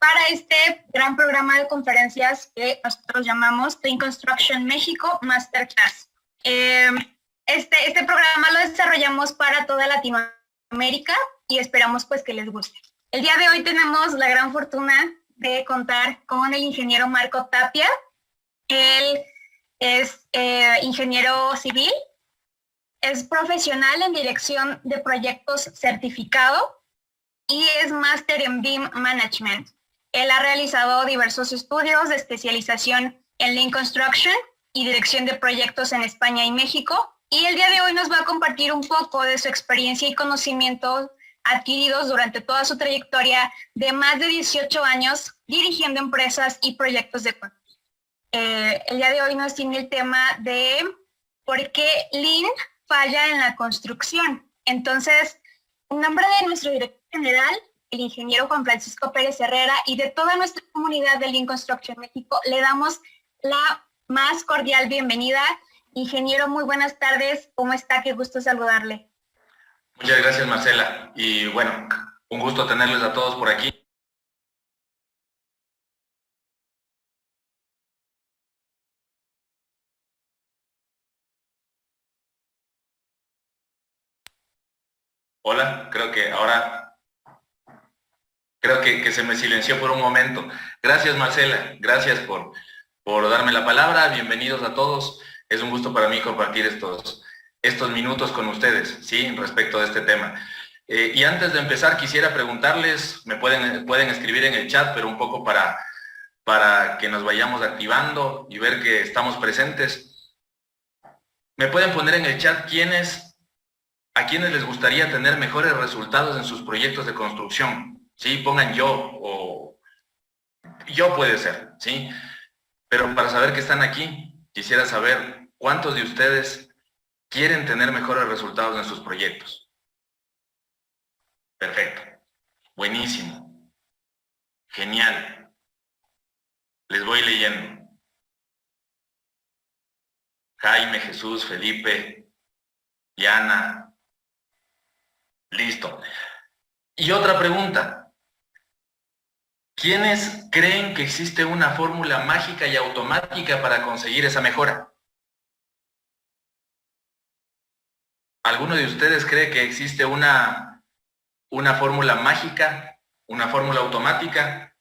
para este gran programa de conferencias que nosotros llamamos Lean Construction México Masterclass. Este programa lo desarrollamos para toda Latinoamérica y esperamos pues que les guste. El día de hoy tenemos la gran fortuna de contar con el ingeniero Marco Tapia. Él es ingeniero civil, es profesional en dirección de proyectos certificado y es máster en BIM Management. Él ha realizado diversos estudios de especialización en Lean Construction y dirección de proyectos en España y México. Y el día de hoy nos va a compartir un poco de su experiencia y conocimientos adquiridos durante toda su trayectoria de más de 18 años dirigiendo empresas y proyectos de construcción. El día de hoy nos tiene el tema de por qué Lean falla en la construcción. Entonces, en nombre de nuestro director general, el ingeniero Juan Francisco Pérez Herrera, y de toda nuestra comunidad de Lean Construction México, le damos la más cordial bienvenida. Ingeniero, muy buenas tardes. ¿Cómo está? Qué gusto saludarle. Muchas gracias, Marcela. Y bueno, un gusto tenerles a todos por aquí. Hola, creo que se me silenció por un momento. Gracias, Marcela. Gracias por darme la palabra. Bienvenidos a todos. Es un gusto para mí compartir estos minutos con ustedes, ¿sí? Respecto de este tema. Y antes de empezar, quisiera preguntarles, me pueden escribir en el chat, pero un poco para que nos vayamos activando y ver que estamos presentes. ¿Me pueden poner en el chat a quienes les gustaría tener mejores resultados en sus proyectos de construcción? ¿Sí? Pongan yo o yo puede ser, ¿sí? Pero para saber que están aquí, quisiera saber cuántos de ustedes quieren tener mejores resultados en sus proyectos. Perfecto. Buenísimo. Genial. Les voy leyendo. Jaime, Jesús, Felipe, Diana. Listo. Y otra pregunta. ¿Quiénes creen que existe una fórmula mágica y automática para conseguir esa mejora? ¿Alguno de ustedes cree que existe una fórmula mágica, una fórmula automática?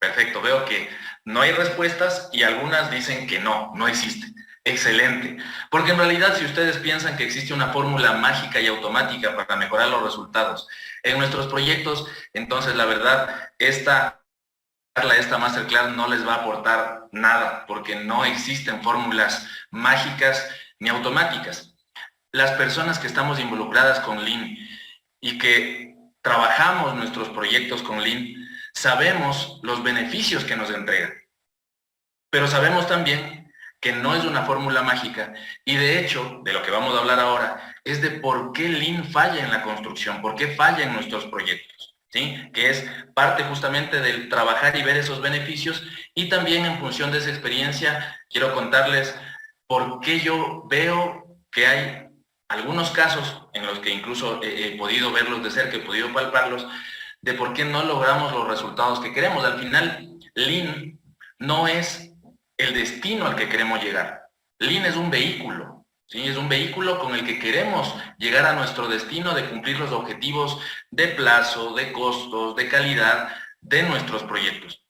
Perfecto, veo que no hay respuestas y algunas dicen que no existe. Excelente, porque en realidad si ustedes piensan que existe una fórmula mágica y automática para mejorar los resultados en nuestros proyectos, entonces la verdad, esta masterclass no les va a aportar nada, porque no existen fórmulas mágicas ni automáticas. Las personas que estamos involucradas con Lean y que trabajamos nuestros proyectos con Lean, sabemos los beneficios que nos entrega, pero sabemos también que no es una fórmula mágica y de hecho, de lo que vamos a hablar ahora, es de por qué Lean falla en la construcción, por qué falla en nuestros proyectos, ¿sí? Que es parte justamente del trabajar y ver esos beneficios y también en función de esa experiencia quiero contarles por qué yo veo que hay algunos casos en los que incluso he podido verlos de cerca, he podido palparlos, de por qué no logramos los resultados que queremos. Al final, Lean no es el destino al que queremos llegar. Lean es un vehículo, ¿sí? Es un vehículo con el que queremos llegar a nuestro destino de cumplir los objetivos de plazo, de costos, de calidad de nuestros proyectos.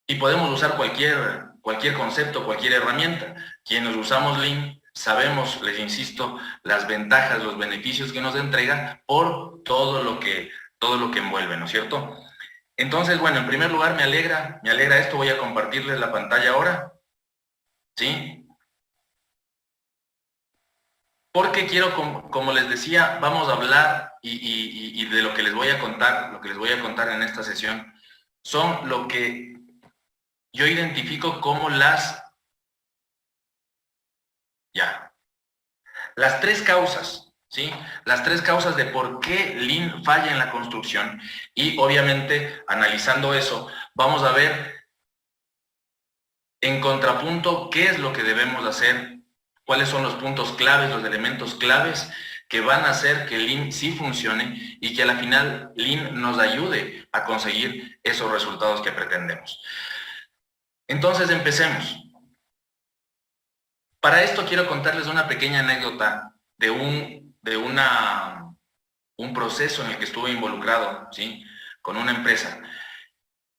Y podemos usar cualquier concepto, cualquier herramienta. Quienes usamos Lean sabemos, les insisto, las ventajas, los beneficios que nos entrega por todo lo que envuelve, ¿no es cierto? Entonces, bueno, en primer lugar me alegra esto, voy a compartirles la pantalla ahora, ¿sí? Porque quiero, como les decía, vamos a hablar y de lo que les voy a contar, en esta sesión, son lo que yo identifico como las tres causas, ¿sí? Las tres causas de por qué Lean falla en la construcción y obviamente analizando eso vamos a ver en contrapunto qué es lo que debemos hacer, cuáles son los puntos claves, los elementos claves que van a hacer que Lean sí funcione y que a la final Lean nos ayude a conseguir esos resultados que pretendemos. Entonces empecemos. Para esto quiero contarles una pequeña anécdota de un proceso en el que estuve involucrado, ¿sí?, con una empresa,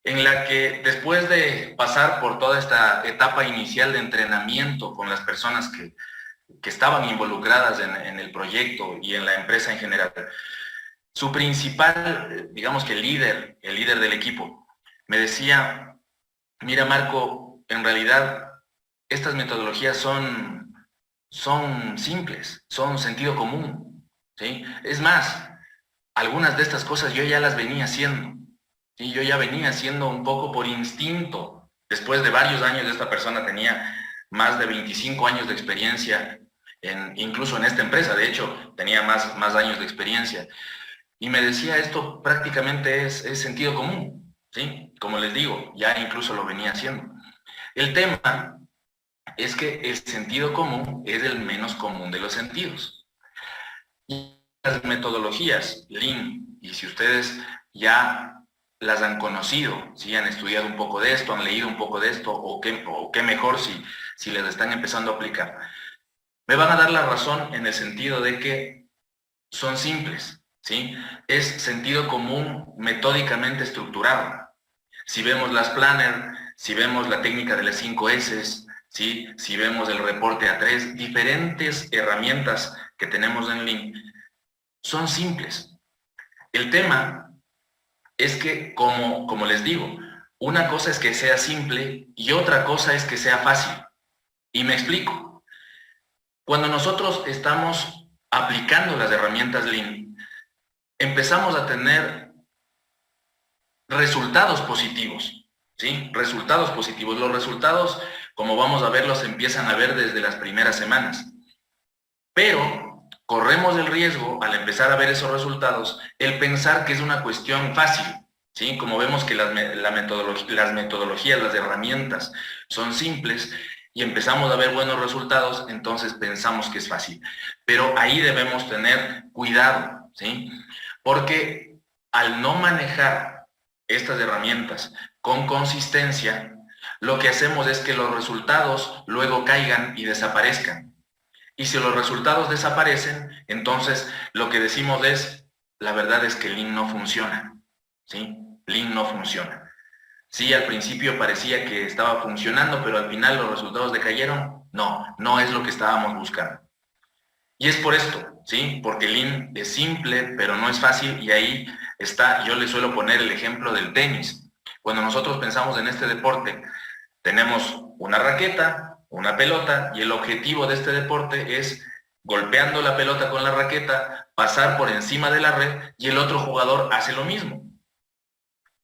en la que después de pasar por toda esta etapa inicial de entrenamiento con las personas que estaban involucradas en el proyecto y en la empresa en general, su principal, digamos que el líder del equipo, me decía: mira, Marco, en realidad estas metodologías son simples, son sentido común, ¿sí? Es más, algunas de estas cosas yo ya las venía haciendo, ¿sí? Yo ya venía haciendo un poco por instinto. Después de varios años, esta persona tenía más de 25 años de experiencia, incluso en esta empresa. De hecho, tenía más años de experiencia. Y me decía, esto prácticamente es sentido común, ¿sí? Como les digo, ya incluso lo venía haciendo. El tema es que el sentido común es el menos común de los sentidos. Y las metodologías Lean, y si ustedes ya las han conocido, si han estudiado un poco de esto, han leído un poco de esto, o qué mejor si les están empezando a aplicar, me van a dar la razón en el sentido de que son simples, ¿sí? Es sentido común metódicamente estructurado. Si vemos las planner, si vemos la técnica de las 5 S, ¿sí?, si vemos el reporte A3, diferentes herramientas que tenemos en Lean, son simples. El tema es que, como les digo, una cosa es que sea simple y otra cosa es que sea fácil. Y me explico. Cuando nosotros estamos aplicando las herramientas Lean, empezamos a tener resultados positivos, ¿sí? Resultados positivos. Los resultados, como vamos a verlos, se empiezan a ver desde las primeras semanas. Pero corremos el riesgo, al empezar a ver esos resultados, el pensar que es una cuestión fácil, ¿sí? Como vemos que las metodologías, las herramientas son simples y empezamos a ver buenos resultados, entonces pensamos que es fácil. Pero ahí debemos tener cuidado, ¿sí? Porque al no manejar estas herramientas con consistencia, lo que hacemos es que los resultados luego caigan y desaparezcan. Y si los resultados desaparecen, entonces lo que decimos es, la verdad es que Lean no funciona, ¿sí? Lean no funciona. Sí, al principio parecía que estaba funcionando, pero al final los resultados decayeron. No es lo que estábamos buscando. Y es por esto, ¿sí? Porque Lean es simple, pero no es fácil, y ahí está, yo le suelo poner el ejemplo del tenis. Cuando nosotros pensamos en este deporte, tenemos una raqueta, una pelota, y el objetivo de este deporte es, golpeando la pelota con la raqueta, pasar por encima de la red, y el otro jugador hace lo mismo.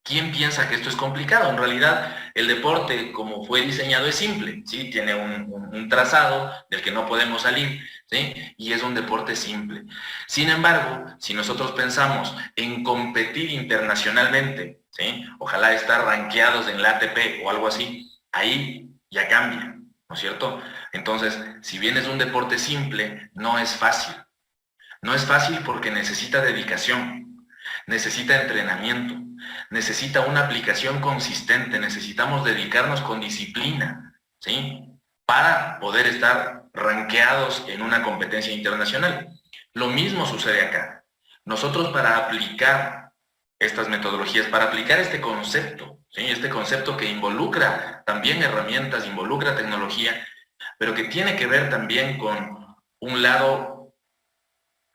¿Quién piensa que esto es complicado? En realidad, el deporte, como fue diseñado, es simple, ¿sí? Tiene un trazado del que no podemos salir, ¿sí? Y es un deporte simple. Sin embargo, si nosotros pensamos en competir internacionalmente, ¿sí?, ojalá estar rankeados en la ATP o algo así, ahí ya cambia, ¿no es cierto? Entonces, si bien es un deporte simple, no es fácil. No es fácil porque necesita dedicación, necesita entrenamiento, necesita una aplicación consistente, necesitamos dedicarnos con disciplina, ¿sí?, para poder estar rankeados en una competencia internacional. Lo mismo sucede acá. Nosotros, para aplicar estas metodologías, para aplicar este concepto, ¿sí?, este concepto que involucra también herramientas, involucra tecnología, pero que tiene que ver también con un lado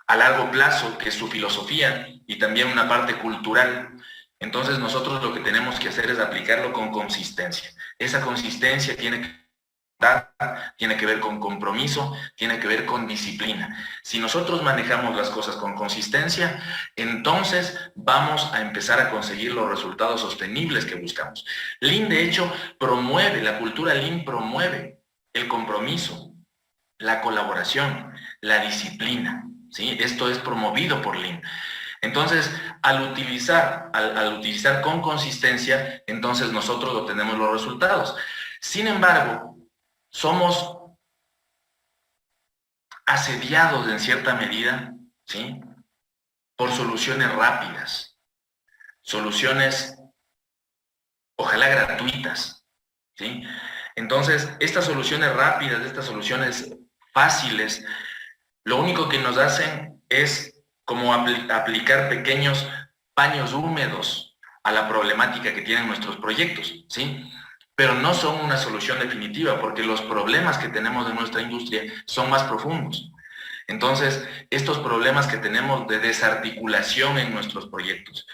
a largo plazo, que es su filosofía, y también una parte cultural. Entonces nosotros lo que tenemos que hacer es aplicarlo con consistencia. Esa consistencia tiene que ver con compromiso, tiene que ver con disciplina. Si nosotros manejamos las cosas con consistencia, entonces vamos a empezar a conseguir los resultados sostenibles que buscamos. Lean, de hecho, promueve, la cultura Lean promueve el compromiso, la colaboración, la disciplina, ¿sí? Esto es promovido por Lean. Entonces, al utilizar con consistencia, entonces nosotros obtenemos los resultados. Sin embargo, somos asediados en cierta medida ¿sí? Por soluciones rápidas, soluciones ojalá gratuitas, ¿sí? Entonces, estas soluciones rápidas, estas soluciones fáciles, lo único que nos hacen es como aplicar pequeños paños húmedos a la problemática que tienen nuestros proyectos, ¿sí? Pero no son una solución definitiva, porque los problemas que tenemos en nuestra industria son más profundos. Entonces, estos problemas que tenemos de desarticulación en nuestros proyectos,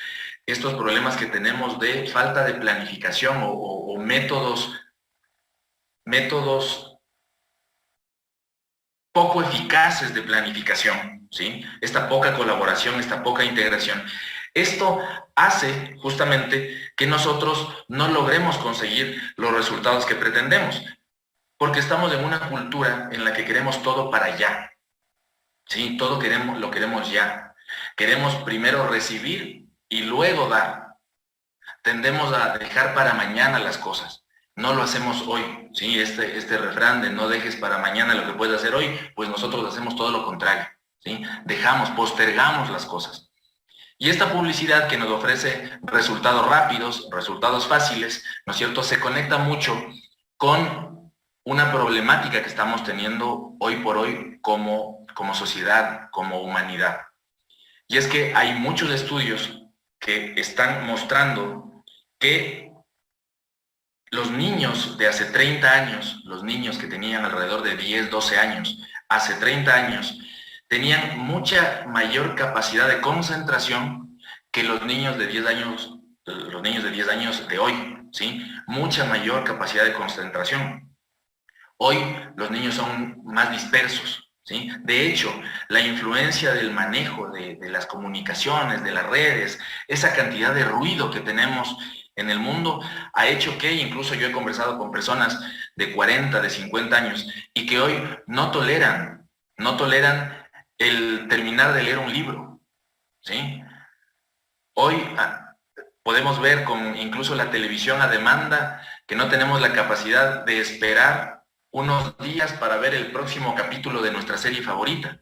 estos problemas que tenemos de falta de planificación o métodos poco eficaces de planificación, ¿sí? Esta poca colaboración, esta poca integración. Esto hace justamente que nosotros no logremos conseguir los resultados que pretendemos, porque estamos en una cultura en la que queremos todo para allá, ¿sí? Todo lo queremos ya. Queremos primero recibir y luego dar. Tendemos a dejar para mañana las cosas. No lo hacemos hoy, ¿sí? Este refrán de no dejes para mañana lo que puedes hacer hoy, pues nosotros hacemos todo lo contrario, ¿sí? Postergamos las cosas. Y esta publicidad que nos ofrece resultados rápidos, resultados fáciles, ¿no es cierto?, se conecta mucho con una problemática que estamos teniendo hoy por hoy como sociedad, como humanidad. Y es que hay muchos estudios que están mostrando que los niños de hace 30 años, los niños que tenían alrededor de 10, 12 años, hace 30 años, tenían mucha mayor capacidad de concentración que los niños de 10 años, de hoy, ¿sí? Mucha mayor capacidad de concentración. Hoy los niños son más dispersos, ¿sí? De hecho, la influencia del manejo de las comunicaciones, de las redes, esa cantidad de ruido que tenemos en el mundo ha hecho que, incluso yo he conversado con personas de 40, de 50 años y que hoy no toleran el terminar de leer un libro, ¿sí? Hoy podemos ver con incluso la televisión a demanda que no tenemos la capacidad de esperar unos días para ver el próximo capítulo de nuestra serie favorita,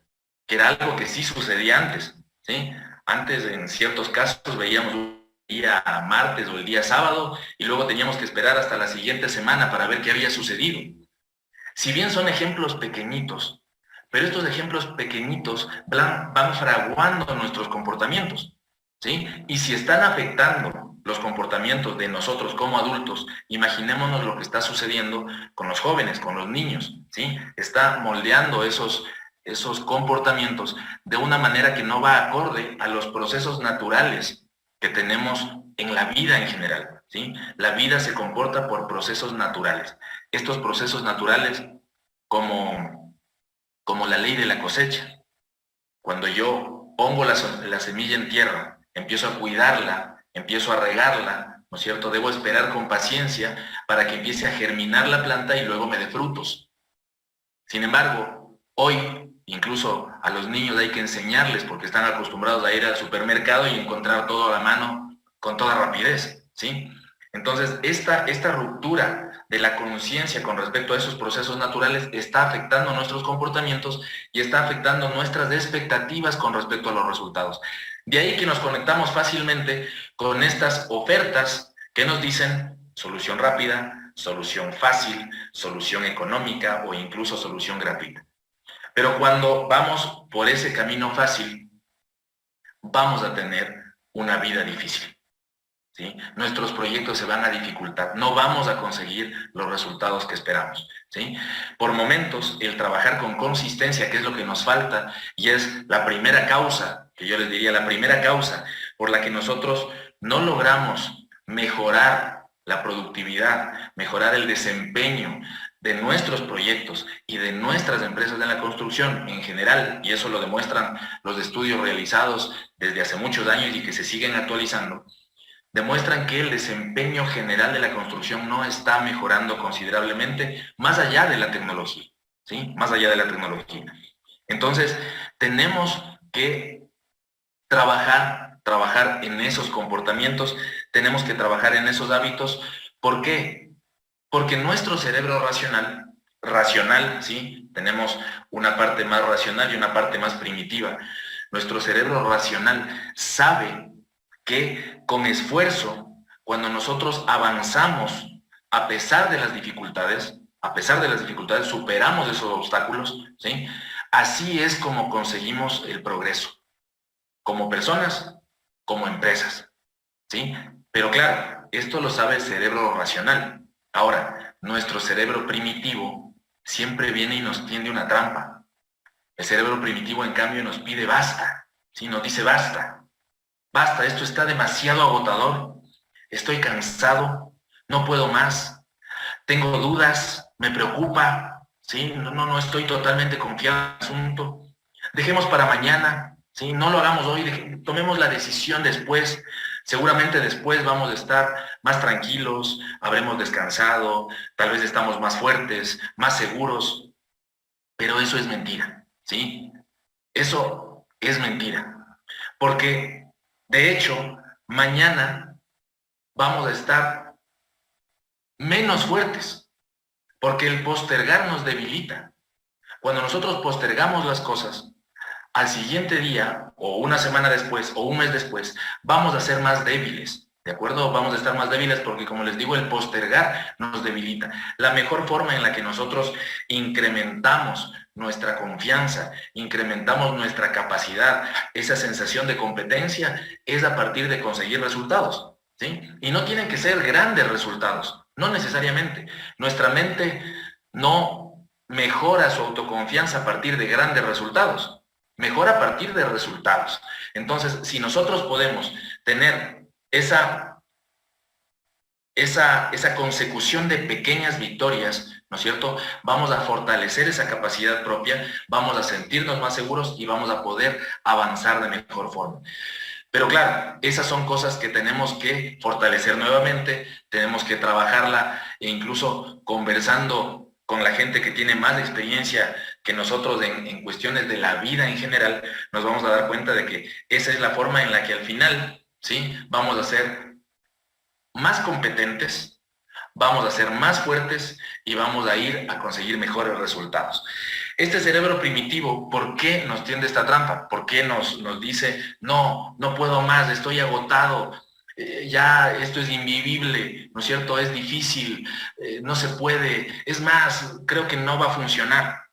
que era algo que sí sucedía antes, ¿sí? Antes, en ciertos casos, veíamos un día martes o el día sábado y luego teníamos que esperar hasta la siguiente semana para ver qué había sucedido. Si bien son ejemplos pequeñitos, pero estos ejemplos pequeñitos van fraguando nuestros comportamientos, ¿sí? Y si están afectando los comportamientos de nosotros como adultos, imaginémonos lo que está sucediendo con los jóvenes, con los niños, ¿sí? Está moldeando esos comportamientos de una manera que no va acorde a los procesos naturales que tenemos en la vida en general, ¿sí? La vida se comporta por procesos naturales. Estos procesos naturales, como la ley de la cosecha. Cuando yo pongo la semilla en tierra, empiezo a cuidarla, empiezo a regarla, ¿no es cierto? Debo esperar con paciencia para que empiece a germinar la planta y luego me dé frutos. Sin embargo, hoy incluso a los niños hay que enseñarles porque están acostumbrados a ir al supermercado y encontrar todo a la mano con toda rapidez, ¿sí? Entonces, esta ruptura de la conciencia con respecto a esos procesos naturales está afectando nuestros comportamientos y está afectando nuestras expectativas con respecto a los resultados. De ahí que nos conectamos fácilmente con estas ofertas que nos dicen solución rápida, solución fácil, solución económica o incluso solución gratuita. Pero cuando vamos por ese camino fácil, vamos a tener una vida difícil, ¿sí? Nuestros proyectos se van a dificultar, no vamos a conseguir los resultados que esperamos, ¿sí? Por momentos, el trabajar con consistencia, que es lo que nos falta, y es la primera causa, que yo les diría, la primera causa por la que nosotros no logramos mejorar la productividad, mejorar el desempeño de nuestros proyectos y de nuestras empresas de la construcción en general, y eso lo demuestran los estudios realizados desde hace muchos años y que se siguen actualizando, demuestran que el desempeño general de la construcción no está mejorando considerablemente más allá de la tecnología, ¿sí? Más allá de la tecnología. Entonces, tenemos que trabajar en esos comportamientos, tenemos que trabajar en esos hábitos. ¿Por qué? Porque nuestro cerebro racional, ¿sí? Tenemos una parte más racional y una parte más primitiva. Nuestro cerebro racional sabe que con esfuerzo, cuando nosotros avanzamos a pesar de las dificultades, superamos esos obstáculos, ¿sí? Así es como conseguimos el progreso, como personas, como empresas, ¿sí? Pero claro, esto lo sabe el cerebro racional. Ahora, nuestro cerebro primitivo siempre viene y nos tiende una trampa. El cerebro primitivo, en cambio, nos pide basta, ¿sí? Nos dice basta, basta, esto está demasiado agotador, estoy cansado, no puedo más, tengo dudas, me preocupa, ¿sí? No estoy totalmente confiado en el asunto. Dejemos para mañana, ¿sí? No lo hagamos hoy, tomemos la decisión después. Seguramente después vamos a estar más tranquilos, habremos descansado, tal vez estamos más fuertes, más seguros, pero eso es mentira, ¿sí? Eso es mentira, porque de hecho, mañana vamos a estar menos fuertes, porque el postergar nos debilita. Cuando nosotros postergamos las cosas, al siguiente día, o una semana después, o un mes después, vamos a ser más débiles, ¿de acuerdo? Vamos a estar más débiles porque, como les digo, el postergar nos debilita. La mejor forma en la que nosotros incrementamos nuestra confianza, incrementamos nuestra capacidad, esa sensación de competencia, es a partir de conseguir resultados, ¿sí? Y no tienen que ser grandes resultados, no necesariamente. Nuestra mente no mejora su autoconfianza a partir de grandes resultados, mejora a partir de resultados. Entonces, si nosotros podemos tener esa consecución de pequeñas victorias, ¿no es cierto? Vamos a fortalecer esa capacidad propia, vamos a sentirnos más seguros y vamos a poder avanzar de mejor forma. Pero claro, esas son cosas que tenemos que fortalecer nuevamente, tenemos que trabajarla e incluso conversando con la gente que tiene más experiencia que nosotros en cuestiones de la vida en general, nos vamos a dar cuenta de que esa es la forma en la que al final, ¿sí? Vamos a ser más competentes, vamos a ser más fuertes y vamos a ir a conseguir mejores resultados. Este cerebro primitivo, ¿por qué nos tiende esta trampa? ¿Por qué nos dice, no puedo más, estoy agotado, ya esto es invivible, ¿no es cierto? Es difícil, no se puede, es más, creo que no va a funcionar?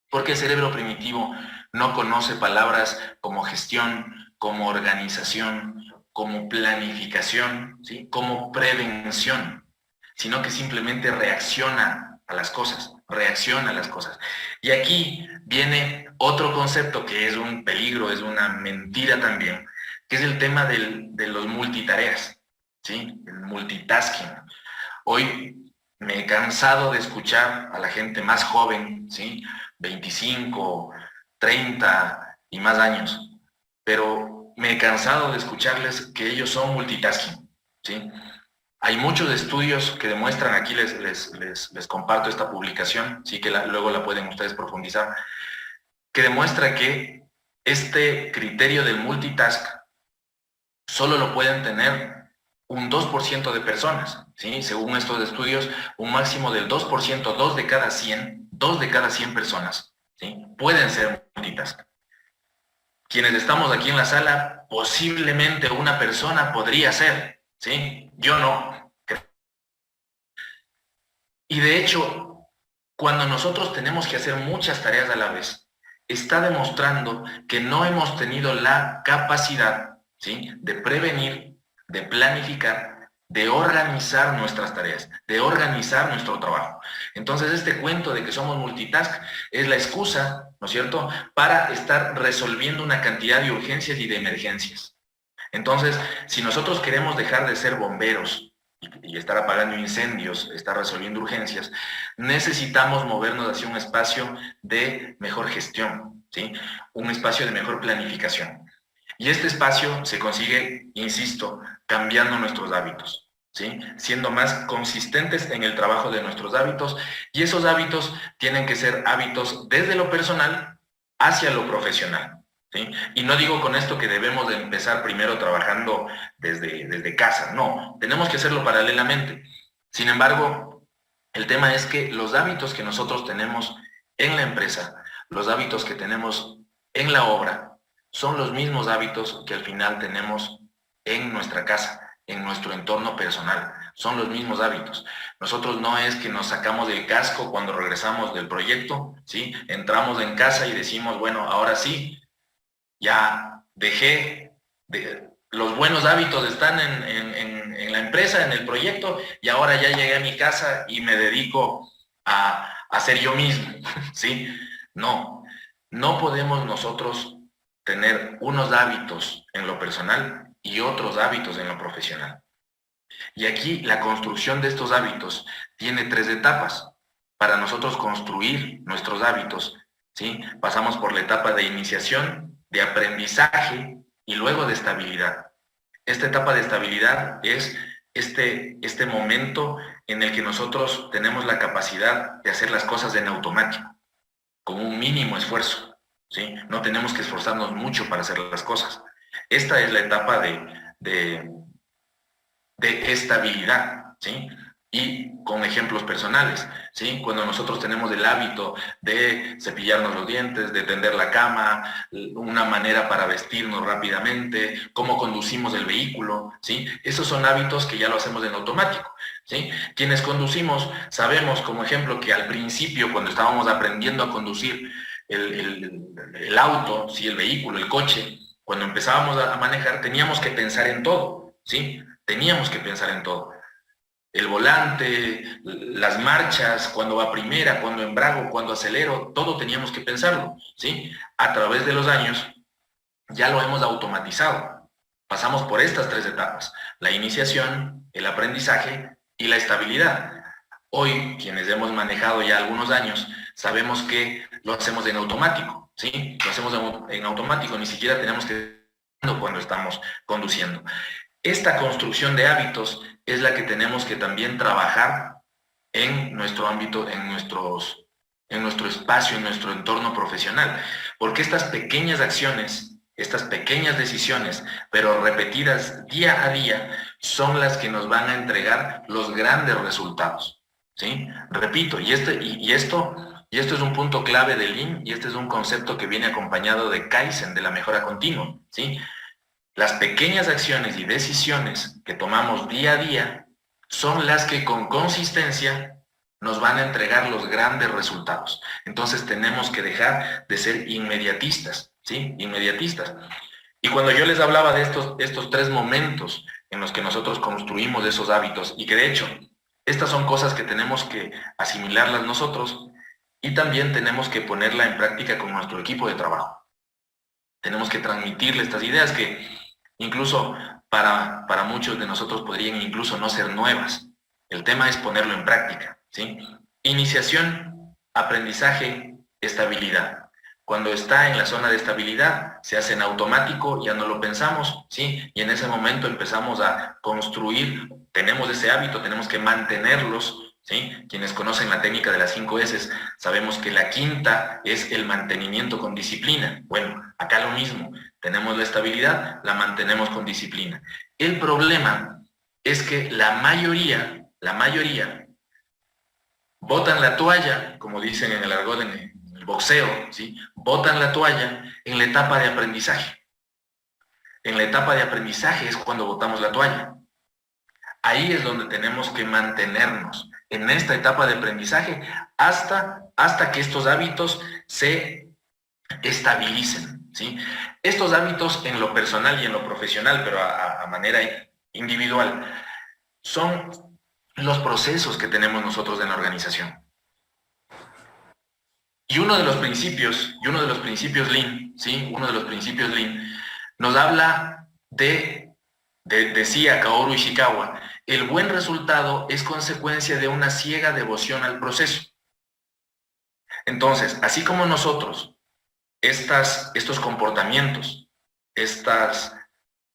Porque el cerebro primitivo no conoce palabras como gestión, como organización, como planificación, ¿sí? Como prevención, sino que simplemente reacciona a las cosas, Y aquí viene otro concepto que es un peligro, es una mentira también, que es el tema de los multitareas, ¿sí? El multitasking. Hoy me he cansado de escuchar a la gente más joven, ¿sí? 25, 30 y más años, pero me he cansado de escucharles que ellos son multitasking, ¿sí? Hay muchos estudios que demuestran, aquí les comparto esta publicación, sí que luego la pueden ustedes profundizar, que demuestra que este criterio del multitask solo lo pueden tener un 2% de personas, ¿sí? Según estos estudios, un máximo del 2%, 2 de cada 100 personas, ¿sí? Pueden ser multitask. Quienes estamos aquí en la sala, posiblemente una persona podría ser, ¿sí? Yo no. Y de hecho, cuando nosotros tenemos que hacer muchas tareas a la vez, está demostrando que no hemos tenido la capacidad, ¿sí? De prevenir, de planificar, de organizar nuestras tareas, de organizar nuestro trabajo. Entonces, este cuento de que somos multitask es la excusa, ¿no es cierto?, para estar resolviendo una cantidad de urgencias y de emergencias. Entonces, si nosotros queremos dejar de ser bomberos y estar apagando incendios, estar resolviendo urgencias, necesitamos movernos hacia un espacio de mejor gestión, ¿sí? Un espacio de mejor planificación. Y este espacio se consigue, insisto, cambiando nuestros hábitos, ¿sí? Siendo más consistentes en el trabajo de nuestros hábitos, y esos hábitos tienen que ser hábitos desde lo personal hacia lo profesional, ¿sí? Y no digo con esto que debemos de empezar primero trabajando desde casa, no, tenemos que hacerlo paralelamente. Sin embargo, el tema es que los hábitos que nosotros tenemos en la empresa, los hábitos que tenemos en la obra, son los mismos hábitos que al final tenemos en nuestra casa, en nuestro entorno personal. Son los mismos hábitos. Nosotros no es que nos sacamos del casco cuando regresamos del proyecto, ¿sí? Entramos en casa y decimos, bueno, ahora sí, ya dejé, los buenos hábitos están en la empresa, en el proyecto, y ahora ya llegué a mi casa y me dedico a ser yo mismo, ¿sí? No, no podemos nosotros tener unos hábitos en lo personal y otros hábitos en lo profesional. Y aquí la construcción de estos hábitos tiene 3 etapas. Para nosotros construir nuestros hábitos, ¿sí? Pasamos por la etapa de iniciación, de aprendizaje y luego de estabilidad. Esta etapa de estabilidad es este momento en el que nosotros tenemos la capacidad de hacer las cosas en automático, con un mínimo esfuerzo, ¿sí? No tenemos que esforzarnos mucho para hacer las cosas. Esta es la etapa de estabilidad, ¿sí? Y con ejemplos personales, ¿sí? Cuando nosotros tenemos el hábito de cepillarnos los dientes, de tender la cama, una manera para vestirnos rápidamente, cómo conducimos el vehículo, ¿sí? Esos son hábitos que ya lo hacemos en automático, ¿sí? Quienes conducimos sabemos, como ejemplo, que al principio, cuando estábamos aprendiendo a conducir el auto, ¿sí? El vehículo, el coche, cuando empezábamos a manejar, teníamos que pensar en todo, ¿sí? Teníamos que pensar en todo. El volante, las marchas, cuando va primera, cuando embrago, cuando acelero, todo teníamos que pensarlo, ¿sí? A través de los años ya lo hemos automatizado. Pasamos por estas 3 etapas: la iniciación, el aprendizaje y la estabilidad. Hoy, quienes hemos manejado ya algunos años, sabemos que lo hacemos en automático, ¿sí? Lo hacemos en automático, ni siquiera tenemos que cuando estamos conduciendo. Esta construcción de hábitos es la que tenemos que también trabajar en nuestro ámbito, en nuestro espacio, en nuestro entorno profesional. Porque estas pequeñas acciones, estas pequeñas decisiones, pero repetidas día a día, son las que nos van a entregar los grandes resultados, ¿sí? Repito, y esto es un punto clave de Lean, y este es un concepto que viene acompañado de Kaizen, de la mejora continua, ¿sí? Las pequeñas acciones y decisiones que tomamos día a día son las que con consistencia nos van a entregar los grandes resultados. Entonces tenemos que dejar de ser inmediatistas, ¿sí? Inmediatistas. Y cuando yo les hablaba de estos 3 momentos en los que nosotros construimos esos hábitos, y que de hecho, estas son cosas que tenemos que asimilarlas nosotros, y también tenemos que ponerla en práctica con nuestro equipo de trabajo. Tenemos que transmitirle estas ideas que incluso para muchos de nosotros podrían incluso no ser nuevas. El tema es ponerlo en práctica, ¿sí? Iniciación, aprendizaje, estabilidad. Cuando está en la zona de estabilidad, se hace en automático, ya no lo pensamos, ¿sí? Y en ese momento empezamos a construir, tenemos ese hábito, tenemos que mantenerlos, ¿sí? Quienes conocen la técnica de las 5 S, sabemos que la quinta es el mantenimiento con disciplina. Bueno, acá lo mismo. Tenemos la estabilidad, la mantenemos con disciplina. El problema es que la mayoría, botan la toalla, como dicen en el argot, en el boxeo, ¿sí? Botan la toalla en la etapa de aprendizaje. En la etapa de aprendizaje es cuando botamos la toalla. Ahí es donde tenemos que mantenernos, en esta etapa de aprendizaje, hasta que estos hábitos se estabilicen, ¿sí? Estos hábitos en lo personal y en lo profesional, pero a manera individual, son los procesos que tenemos nosotros en la organización. Y uno de los principios Lean, ¿sí? Uno de los principios Lean nos habla decía Kaoru Ishikawa, el buen resultado es consecuencia de una ciega devoción al proceso. Entonces, así como nosotros estos comportamientos, estas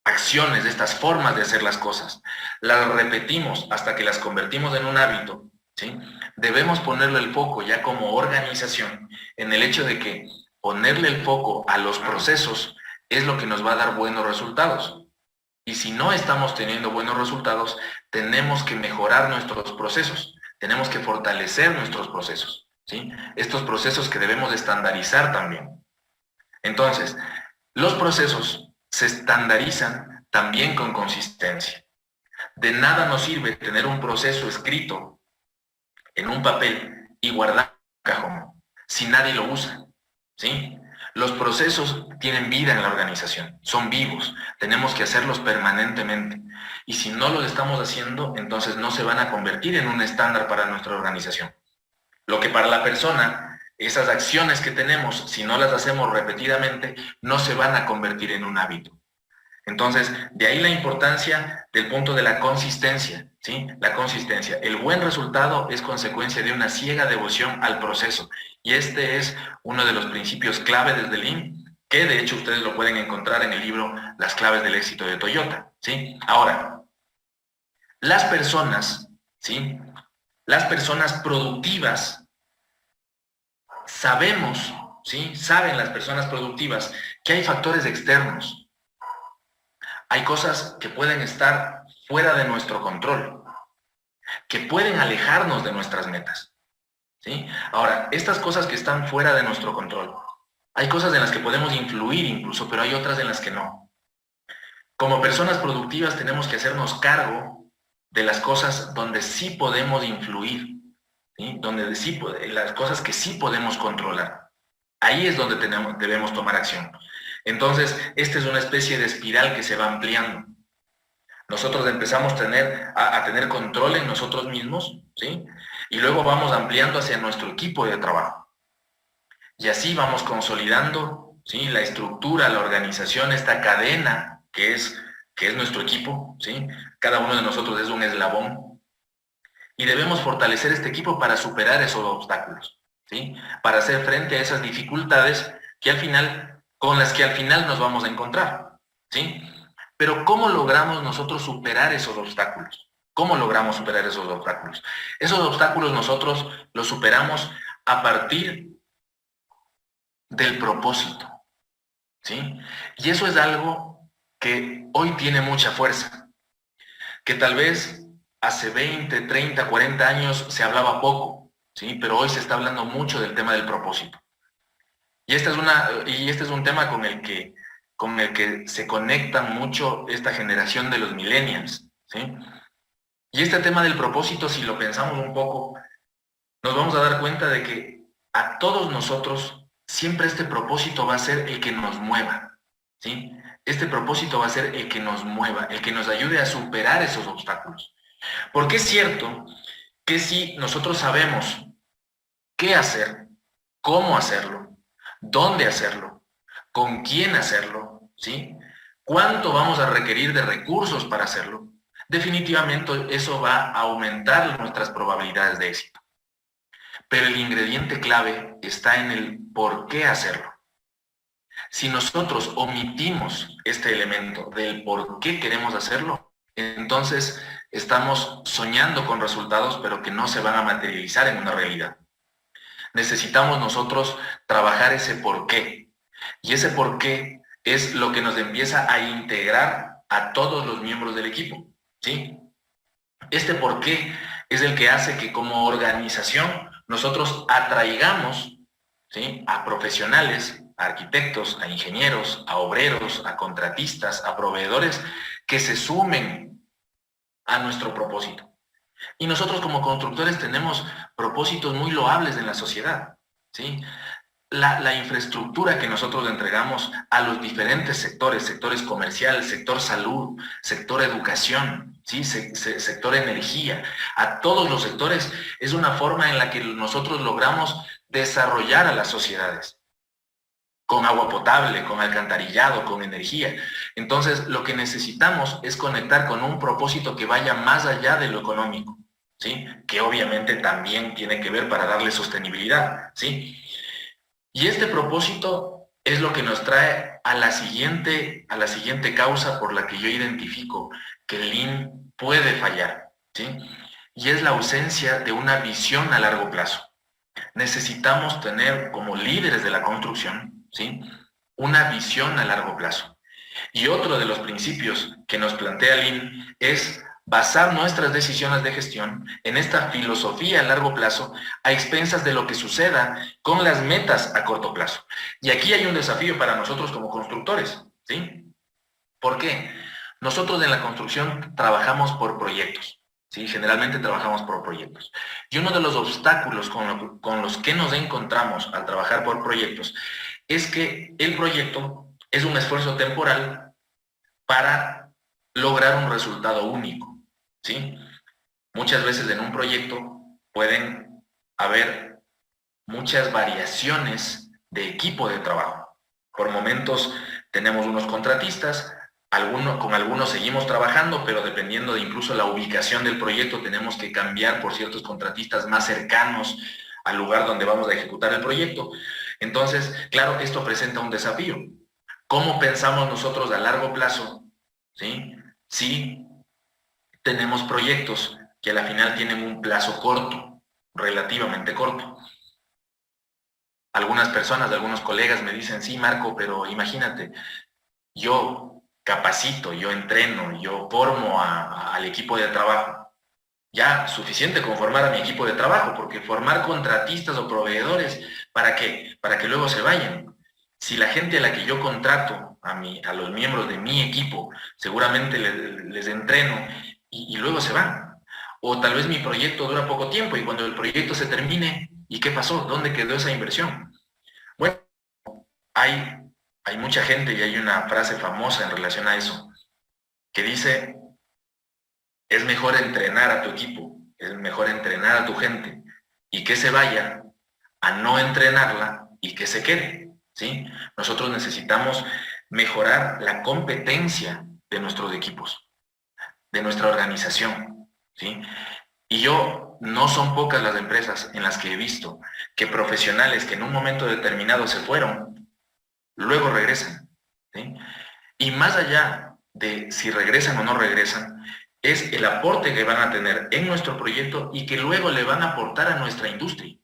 acciones, estas formas de hacer las cosas, las repetimos hasta que las convertimos en un hábito, ¿sí? Debemos ponerle el foco ya como organización en el hecho de que ponerle el foco a los procesos es lo que nos va a dar buenos resultados. Y si no estamos teniendo buenos resultados, tenemos que mejorar nuestros procesos, tenemos que fortalecer nuestros procesos, ¿sí? Estos procesos que debemos estandarizar también. Entonces, Los procesos se estandarizan también con consistencia. De nada nos sirve tener un proceso escrito en un papel y guardado en un cajón si nadie lo usa, ¿sí? Los procesos tienen vida en la organización, son vivos, tenemos que hacerlos permanentemente. Y si no lo estamos haciendo, entonces no se van a convertir en un estándar para nuestra organización. Lo que para la persona, esas acciones que tenemos, si no las hacemos repetidamente, no se van a convertir en un hábito. Entonces, de ahí la importancia del punto de la consistencia, ¿sí? La consistencia. El buen resultado es consecuencia de una ciega devoción al proceso. Y este es uno de los principios clave desde Lean, que de hecho ustedes lo pueden encontrar en el libro Las claves del éxito de Toyota, ¿sí? Ahora, las personas, ¿sí? Las personas productivas, sabemos, ¿sí? Saben las personas productivas que hay factores externos. Hay cosas que pueden estar fuera de nuestro control, que pueden alejarnos de nuestras metas, ¿sí? Ahora, estas cosas que están fuera de nuestro control, hay cosas en las que podemos influir incluso, pero hay otras en las que no. Como personas productivas tenemos que hacernos cargo de las cosas donde sí podemos influir, ¿sí? Donde sí, las cosas que sí podemos controlar. Ahí es donde debemos tomar acción. Entonces, esta es una especie de espiral que se va ampliando. Nosotros empezamos a tener control en nosotros mismos, ¿sí? Y luego vamos ampliando hacia nuestro equipo de trabajo. Y así vamos consolidando, ¿sí? La estructura, la organización, esta cadena que es nuestro equipo, ¿sí? Cada uno de nosotros es un eslabón. Y debemos fortalecer este equipo para superar esos obstáculos, ¿sí? Para hacer frente a esas dificultades con las que al final nos vamos a encontrar, ¿sí? Pero ¿cómo logramos nosotros superar esos obstáculos? ¿Cómo logramos superar esos obstáculos? Esos obstáculos nosotros los superamos a partir del propósito, ¿sí? Y eso es algo que hoy tiene mucha fuerza, que tal vez hace 20, 30, 40 años se hablaba poco, ¿sí? Pero hoy se está hablando mucho del tema del propósito. Y este es un tema con el que se conecta mucho esta generación de los millennials, ¿sí? Y este tema del propósito, si lo pensamos un poco, nos vamos a dar cuenta de que a todos nosotros siempre este propósito va a ser el que nos mueva, ¿sí? Este propósito va a ser el que nos mueva, el que nos ayude a superar esos obstáculos. Porque es cierto que si nosotros sabemos qué hacer, cómo hacerlo, dónde hacerlo, con quién hacerlo, ¿sí? ¿Cuánto vamos a requerir de recursos para hacerlo? Definitivamente eso va a aumentar nuestras probabilidades de éxito. Pero el ingrediente clave está en el por qué hacerlo. Si nosotros omitimos este elemento del por qué queremos hacerlo, entonces estamos soñando con resultados, pero que no se van a materializar en una realidad. Necesitamos nosotros trabajar ese por qué. Y ese por qué es lo que nos empieza a integrar a todos los miembros del equipo, ¿sí? Este por qué es el que hace que como organización nosotros atraigamos, ¿sí?, a profesionales, a arquitectos, a ingenieros, a obreros, a contratistas, a proveedores que se sumen a nuestro propósito. Y nosotros como constructores tenemos propósitos muy loables en la sociedad, ¿sí? La infraestructura que nosotros entregamos a los diferentes sectores, sectores comercial, sector salud, sector educación, ¿sí?, sector energía, a todos los sectores, es una forma en la que nosotros logramos desarrollar a las sociedades, con agua potable, con alcantarillado, con energía. Entonces, lo que necesitamos es conectar con un propósito que vaya más allá de lo económico, ¿sí?, que obviamente también tiene que ver para darle sostenibilidad, ¿sí? Y este propósito es lo que nos trae a la siguiente causa por la que yo identifico que el Lean puede fallar, ¿sí? Y es la ausencia de una visión a largo plazo. Necesitamos tener como líderes de la construcción, ¿sí?, una visión a largo plazo. Y otro de los principios que nos plantea Lean es basar nuestras decisiones de gestión en esta filosofía a largo plazo a expensas de lo que suceda con las metas a corto plazo. Y aquí hay un desafío para nosotros como constructores, ¿sí? ¿Por qué? Nosotros en la construcción trabajamos por proyectos, ¿sí? Generalmente trabajamos por proyectos. Y uno de los obstáculos con los que nos encontramos al trabajar por proyectos es que el proyecto es un esfuerzo temporal para lograr un resultado único, ¿sí? Muchas veces en un proyecto pueden haber muchas variaciones de equipo de trabajo. Por momentos tenemos unos contratistas, con algunos seguimos trabajando, pero dependiendo de incluso la ubicación del proyecto, tenemos que cambiar por ciertos contratistas más cercanos al lugar donde vamos a ejecutar el proyecto. Entonces, claro, esto presenta un desafío. ¿Cómo pensamos nosotros a largo plazo, ¿sí? Si tenemos proyectos que a la final tienen un plazo corto, relativamente corto? Algunas personas, algunos colegas me dicen, sí, Marco, pero imagínate, yo capacito, yo entreno, yo formo al equipo de trabajo. Ya suficiente con formar a mi equipo de trabajo, porque formar contratistas o proveedores, ¿para qué? Para que luego se vayan. Si la gente a la que yo contrato, a los miembros de mi equipo, seguramente les entreno y luego se van. O tal vez mi proyecto dura poco tiempo y cuando el proyecto se termine, ¿y qué pasó? ¿Dónde quedó esa inversión? Bueno, hay mucha gente y hay una frase famosa en relación a eso, que dice, es mejor entrenar a tu equipo, es mejor entrenar a tu gente y que se vaya a no entrenarla y que se quede, ¿sí? Nosotros necesitamos mejorar la competencia de nuestros equipos, de nuestra organización, ¿sí? Y no son pocas las empresas en las que he visto que profesionales que en un momento determinado se fueron, luego regresan, ¿sí? Y más allá de si regresan o no regresan, es el aporte que van a tener en nuestro proyecto y que luego le van a aportar a nuestra industria,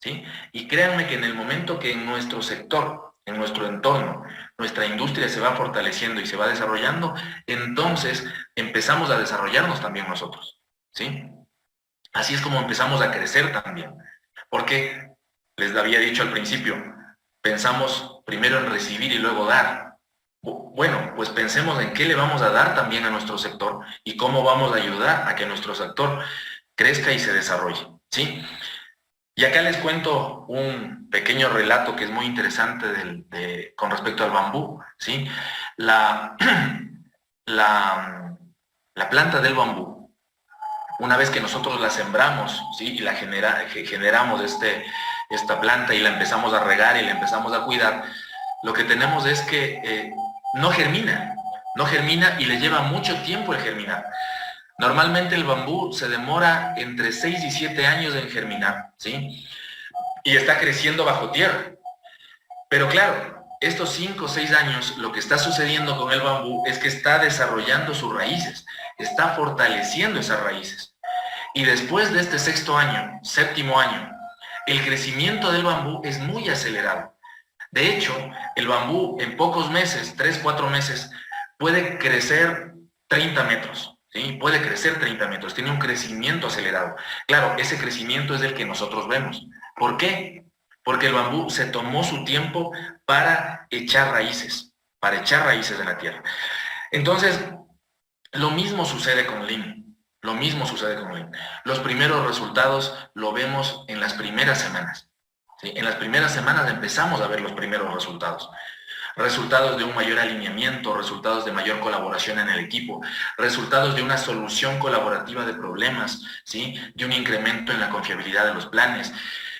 ¿sí? Y créanme que en el momento que en nuestro sector, en nuestro entorno, nuestra industria se va fortaleciendo y se va desarrollando, entonces empezamos a desarrollarnos también nosotros, ¿sí? Así es como empezamos a crecer también. Porque les había dicho al principio, pensamos primero en recibir y luego dar. Bueno, pues pensemos en qué le vamos a dar también a nuestro sector y cómo vamos a ayudar a que nuestro sector crezca y se desarrolle, ¿sí? Y acá les cuento un pequeño relato que es muy interesante con respecto al bambú, ¿sí? La planta del bambú, una vez que nosotros la sembramos, ¿sí? Y generamos esta planta y la empezamos a regar y la empezamos a cuidar, lo que tenemos es que no germina y le lleva mucho tiempo el germinar. Normalmente el bambú se demora entre 6 y 7 años en germinar, ¿sí? Y está creciendo bajo tierra. Pero claro, estos 5 o 6 años, lo que está sucediendo con el bambú es que está desarrollando sus raíces, está fortaleciendo esas raíces. Y después de este séptimo año, el crecimiento del bambú es muy acelerado. De hecho, el bambú en pocos meses, 3, 4 meses, puede crecer 30 metros. ¿Sí? Puede crecer 30 metros, tiene un crecimiento acelerado. Claro, ese crecimiento es el que nosotros vemos. ¿Por qué? Porque el bambú se tomó su tiempo para echar raíces en la tierra. Entonces, lo mismo sucede con Lean. Los primeros resultados lo vemos en las primeras semanas. ¿Sí? En las primeras semanas empezamos a ver los primeros resultados. Resultados de un mayor alineamiento, resultados de mayor colaboración en el equipo, resultados de una solución colaborativa de problemas, ¿sí? De un incremento en la confiabilidad de los planes,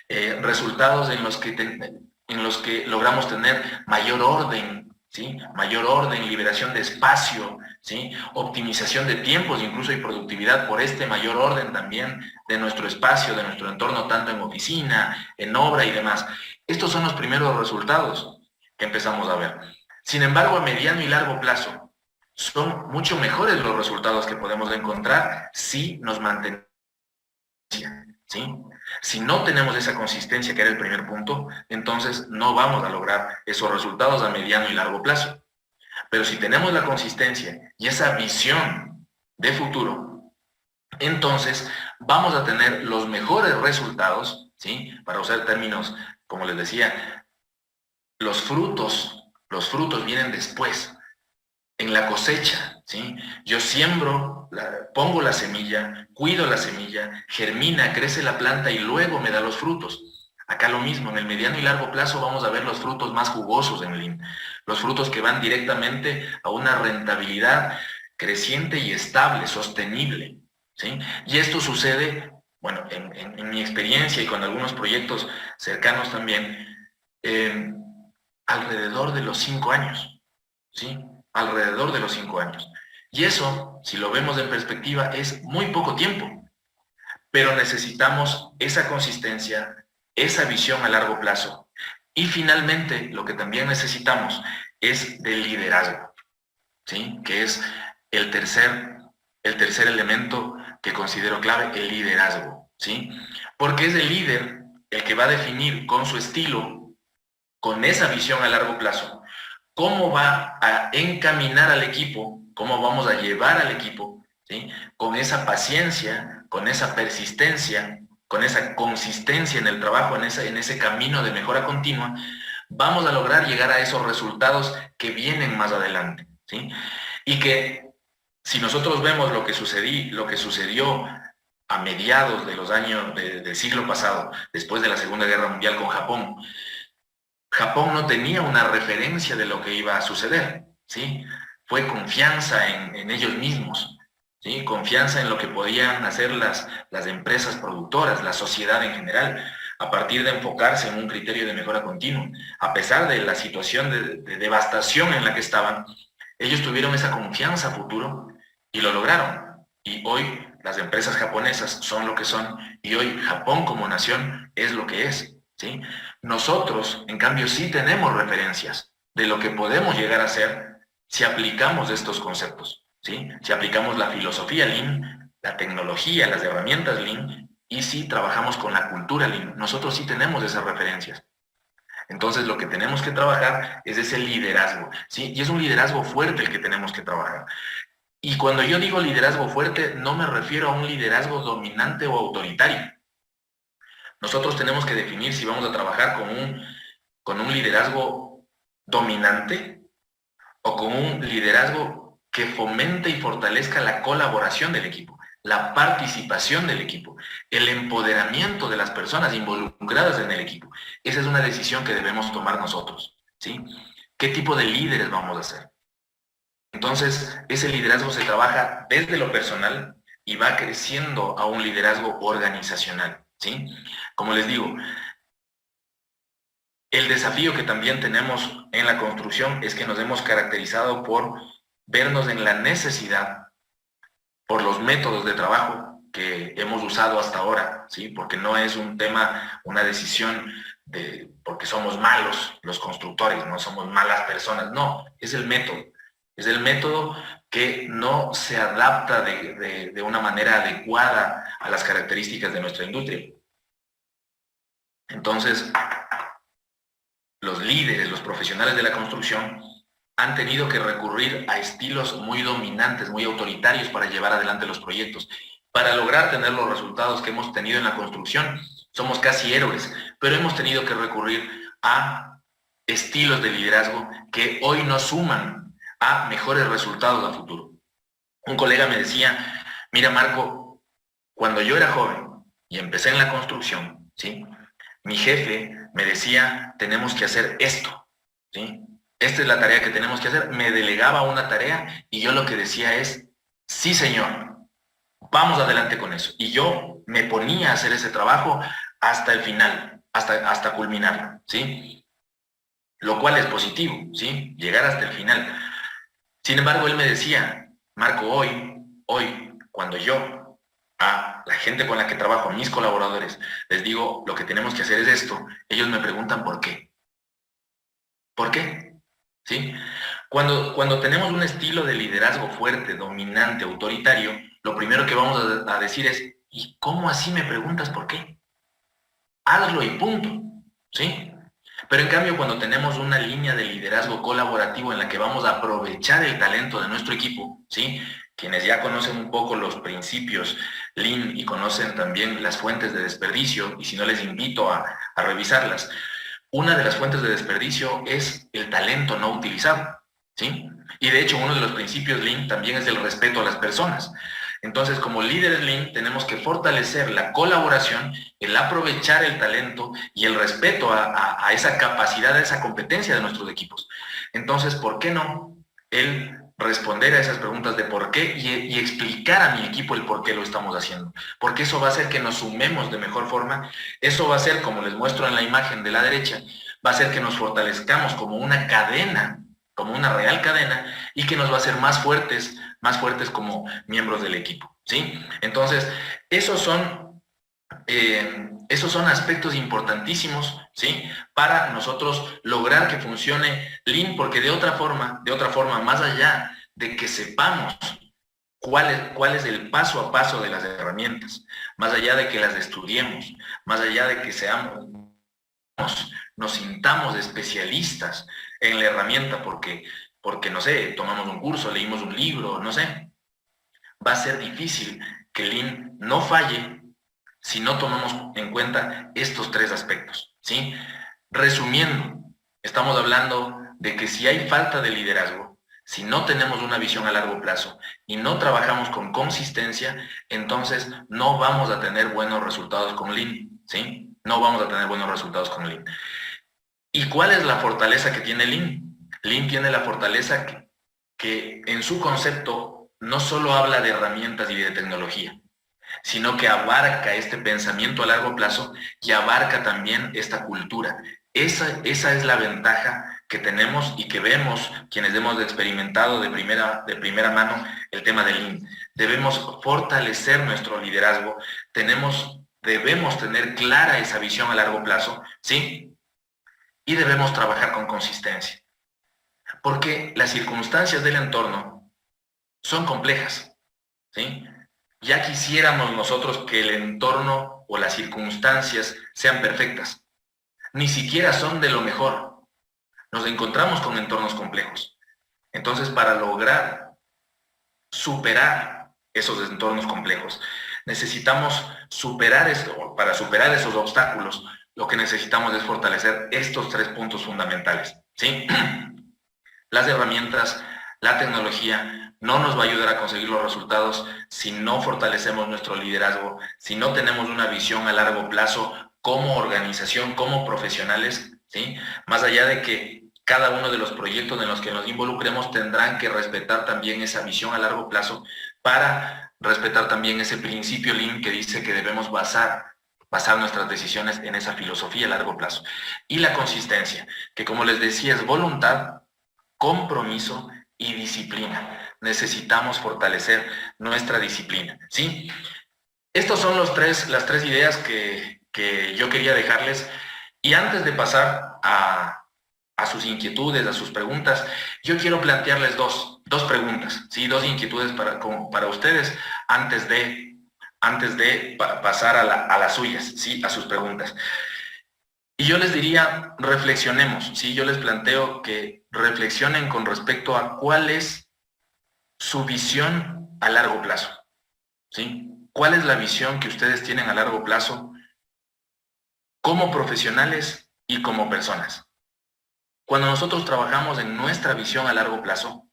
resultados en los que logramos tener mayor orden, ¿sí? Mayor orden, liberación de espacio, ¿sí? Optimización de tiempos, incluso y productividad por este mayor orden también de nuestro espacio, de nuestro entorno, tanto en oficina, en obra y demás. Estos son los primeros resultados que empezamos a ver. Sin embargo, a mediano y largo plazo, son mucho mejores los resultados que podemos encontrar si nos mantenemos, ¿sí? Si no tenemos esa consistencia, que era el primer punto, entonces no vamos a lograr esos resultados a mediano y largo plazo. Pero si tenemos la consistencia y esa visión de futuro, entonces vamos a tener los mejores resultados, ¿sí? Para usar términos, como les decía, los frutos vienen después, en la cosecha, ¿sí? Yo siembro, pongo la semilla, cuido la semilla, germina, crece la planta y luego me da los frutos. Acá lo mismo, en el mediano y largo plazo vamos a ver los frutos más jugosos en Lean, los frutos que van directamente a una rentabilidad creciente y estable, sostenible, ¿sí? Y esto sucede, bueno, en mi experiencia y con algunos proyectos cercanos también, alrededor de los 5 años, ¿sí? Alrededor de los 5 años. Y eso, si lo vemos en perspectiva, es muy poco tiempo, pero necesitamos esa consistencia, esa visión a largo plazo. Y finalmente, lo que también necesitamos es del liderazgo, ¿sí? Que es el tercer elemento que considero clave, el liderazgo, ¿sí? Porque es el líder el que va a definir con su estilo, con esa visión a largo plazo, cómo va a encaminar al equipo, cómo vamos a llevar al equipo, ¿sí? Con esa paciencia, con esa persistencia, con esa consistencia en el trabajo, en ese camino de mejora continua, vamos a lograr llegar a esos resultados que vienen más adelante, ¿sí? Y que si nosotros vemos lo que sucedió a mediados de los años del siglo pasado, después de la Segunda Guerra Mundial con Japón, Japón no tenía una referencia de lo que iba a suceder, ¿sí? Fue confianza en ellos mismos, ¿sí? Confianza en lo que podían hacer las empresas productoras, la sociedad en general, a partir de enfocarse en un criterio de mejora continua. A pesar de la situación de devastación en la que estaban, ellos tuvieron esa confianza a futuro y lo lograron. Y hoy las empresas japonesas son lo que son y hoy Japón como nación es lo que es, ¿sí? Nosotros, en cambio, sí tenemos referencias de lo que podemos llegar a ser si aplicamos estos conceptos, ¿sí? Si aplicamos la filosofía Lean, la tecnología, las herramientas Lean, y si trabajamos con la cultura Lean. Nosotros sí tenemos esas referencias. Entonces, lo que tenemos que trabajar es ese liderazgo, ¿sí? Y es un liderazgo fuerte el que tenemos que trabajar. Y cuando yo digo liderazgo fuerte, no me refiero a un liderazgo dominante o autoritario. Nosotros tenemos que definir si vamos a trabajar con un liderazgo dominante o con un liderazgo que fomente y fortalezca la colaboración del equipo, la participación del equipo, el empoderamiento de las personas involucradas en el equipo. Esa es una decisión que debemos tomar nosotros, ¿sí? ¿Qué tipo de líderes vamos a ser? Entonces, ese liderazgo se trabaja desde lo personal y va creciendo a un liderazgo organizacional, ¿sí? Como les digo, el desafío que también tenemos en la construcción es que nos hemos caracterizado por vernos en la necesidad, por los métodos de trabajo que hemos usado hasta ahora, ¿sí? Porque no es un tema, una decisión porque somos malos los constructores, no somos malas personas, no, es el método. Es el método que no se adapta de una manera adecuada a las características de nuestra industria. Entonces, los líderes, los profesionales de la construcción han tenido que recurrir a estilos muy dominantes, muy autoritarios para llevar adelante los proyectos. Para lograr tener los resultados que hemos tenido en la construcción, somos casi héroes, pero hemos tenido que recurrir a estilos de liderazgo que hoy nos suman a mejores resultados a futuro. Un colega me decía, mira Marco, cuando yo era joven y empecé en la construcción, ¿sí? Mi jefe me decía, tenemos que hacer esto, ¿sí? Esta es la tarea que tenemos que hacer. Me delegaba una tarea y yo lo que decía es, sí señor, vamos adelante con eso. Y yo me ponía a hacer ese trabajo hasta el final, hasta culminarlo, ¿sí? Lo cual es positivo, ¿sí? Llegar hasta el final. Sin embargo, él me decía, Marco, hoy, cuando yo a la gente con la que trabajo, a mis colaboradores, les digo, lo que tenemos que hacer es esto, ellos me preguntan por qué. ¿Por qué? ¿Sí? Cuando tenemos un estilo de liderazgo fuerte, dominante, autoritario, lo primero que vamos a decir es, ¿y cómo así me preguntas por qué? Hazlo y punto, ¿sí? Pero en cambio, cuando tenemos una línea de liderazgo colaborativo en la que vamos a aprovechar el talento de nuestro equipo, ¿sí? Quienes ya conocen un poco los principios Lean y conocen también las fuentes de desperdicio, y si no les invito a revisarlas, una de las fuentes de desperdicio es el talento no utilizado, ¿sí? Y de hecho, uno de los principios Lean también es el respeto a las personas. Entonces, como líderes Lean, tenemos que fortalecer la colaboración, el aprovechar el talento y el respeto a esa capacidad, a esa competencia de nuestros equipos. Entonces, ¿por qué no el responder a esas preguntas de por qué y explicar a mi equipo el por qué lo estamos haciendo? Porque eso va a hacer que nos sumemos de mejor forma. Eso va a hacer, como les muestro en la imagen de la derecha, va a hacer que nos fortalezcamos como una cadena, como una real cadena, y que nos va a hacer más fuertes como miembros del equipo, ¿sí? Entonces, esos son aspectos importantísimos, ¿sí? Para nosotros lograr que funcione Lean, porque de otra forma, más allá de que sepamos cuál es el paso a paso de las herramientas, más allá de que las estudiemos, más allá de que nos sintamos especialistas en la herramienta porque, no sé, tomamos un curso, leímos un libro, no sé, va a ser difícil que Lean no falle si no tomamos en cuenta estos tres aspectos, ¿sí? Resumiendo, estamos hablando de que si hay falta de liderazgo, si no tenemos una visión a largo plazo y no trabajamos con consistencia, entonces no vamos a tener buenos resultados con Lean, ¿sí? No vamos a tener buenos resultados con Lean. ¿Y cuál es la fortaleza que tiene Lean? Lean tiene la fortaleza que en su concepto no solo habla de herramientas y de tecnología, sino que abarca este pensamiento a largo plazo y abarca también esta cultura. Esa es la ventaja que tenemos y que vemos quienes hemos experimentado de primera mano el tema de Lean. Debemos fortalecer nuestro liderazgo, debemos tener clara esa visión a largo plazo, ¿sí? Y debemos trabajar con consistencia, porque las circunstancias del entorno son complejas, ¿sí? Ya quisiéramos nosotros que el entorno o las circunstancias sean perfectas. Ni siquiera son de lo mejor. Nos encontramos con entornos complejos. Entonces, para lograr superar esos entornos complejos, necesitamos para superar esos obstáculos, lo que necesitamos es fortalecer estos tres puntos fundamentales, ¿sí? Las herramientas, la tecnología, no nos va a ayudar a conseguir los resultados si no fortalecemos nuestro liderazgo, si no tenemos una visión a largo plazo como organización, como profesionales, ¿sí? Más allá de que cada uno de los proyectos en los que nos involucremos tendrán que respetar también esa visión a largo plazo para respetar también ese principio Lean que dice que debemos basar nuestras decisiones en esa filosofía a largo plazo. Y la consistencia, que como les decía es voluntad, compromiso y disciplina. Necesitamos fortalecer nuestra disciplina, ¿sí? Estos son las tres ideas que yo quería dejarles. Y antes de pasar a sus inquietudes, a sus preguntas, yo quiero plantearles dos preguntas, ¿sí? Dos inquietudes para ustedes antes de pasar a las suyas, ¿sí? A sus preguntas. Y yo les diría, reflexionemos, ¿sí? Yo les planteo que reflexionen con respecto a cuál es su visión a largo plazo, ¿sí? ¿Cuál es la visión que ustedes tienen a largo plazo como profesionales y como personas? Cuando nosotros trabajamos en nuestra visión a largo plazo,